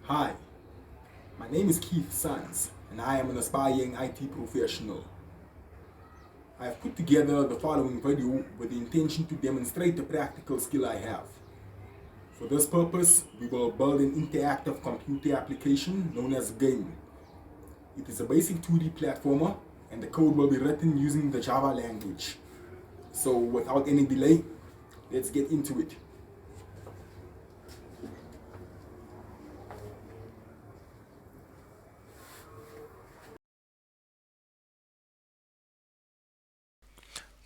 Hi, my name is Keith Sands, and I am an aspiring IT professional. I have put together the following video with the intention to demonstrate the practical skill I have. For this purpose, we will build an interactive computer application known as a game. It is a basic 2D platformer, and the code will be written using the Java language. So without any delay, let's get into it.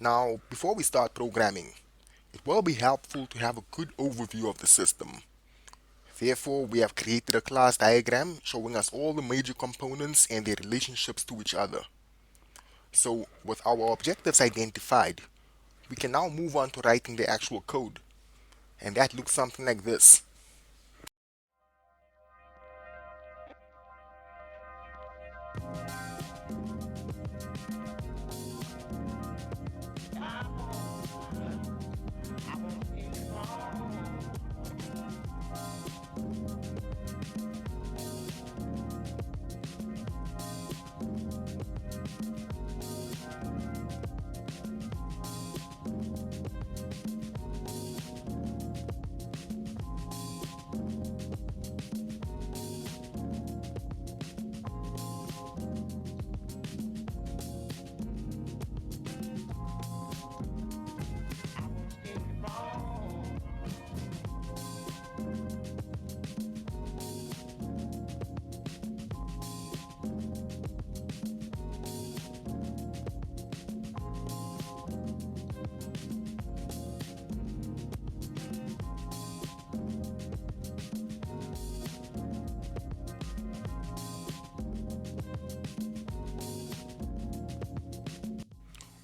Now, before we start programming, it will be helpful to have a good overview of the system. Therefore, we have created a class diagram showing us all the major components and their relationships to each other. So, with our objectives identified, we can now move on to writing the actual code. And that looks something like this.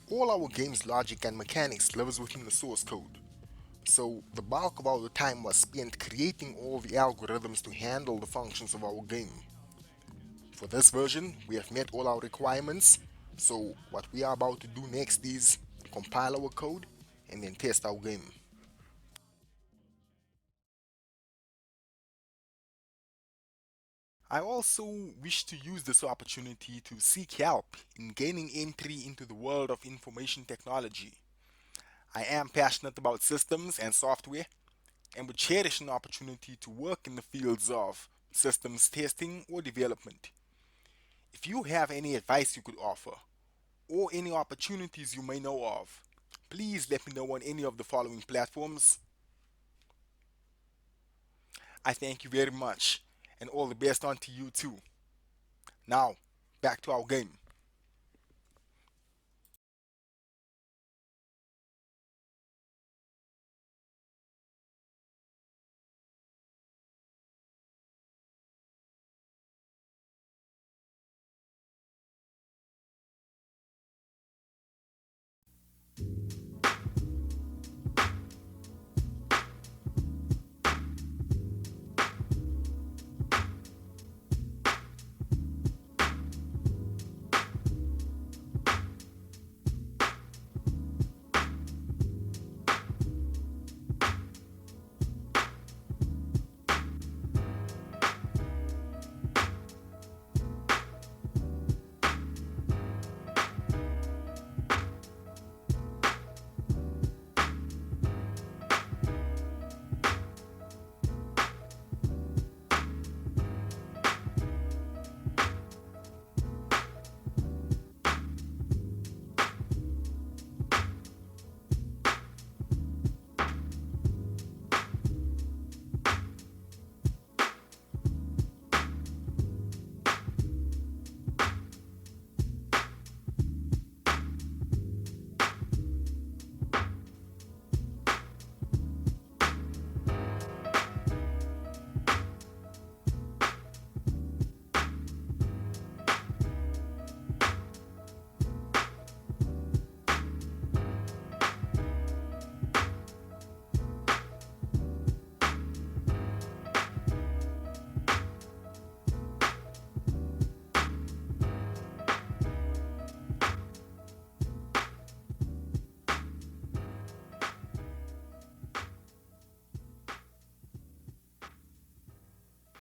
All our game's logic and mechanics lives within the source code. So, the bulk of our time was spent creating all the algorithms to handle the functions of our game. For this version, we have met all our requirements, so what we are about to do next is compile our code and then test our game. I also wish to use this opportunity to seek help in gaining entry into the world of information technology. I am passionate about systems and software and would cherish an opportunity to work in the fields of systems testing or development. If you have any advice you could offer, or any opportunities you may know of, please let me know on any of the following platforms. I thank you very much, and all the best unto you too. Now, back to our game.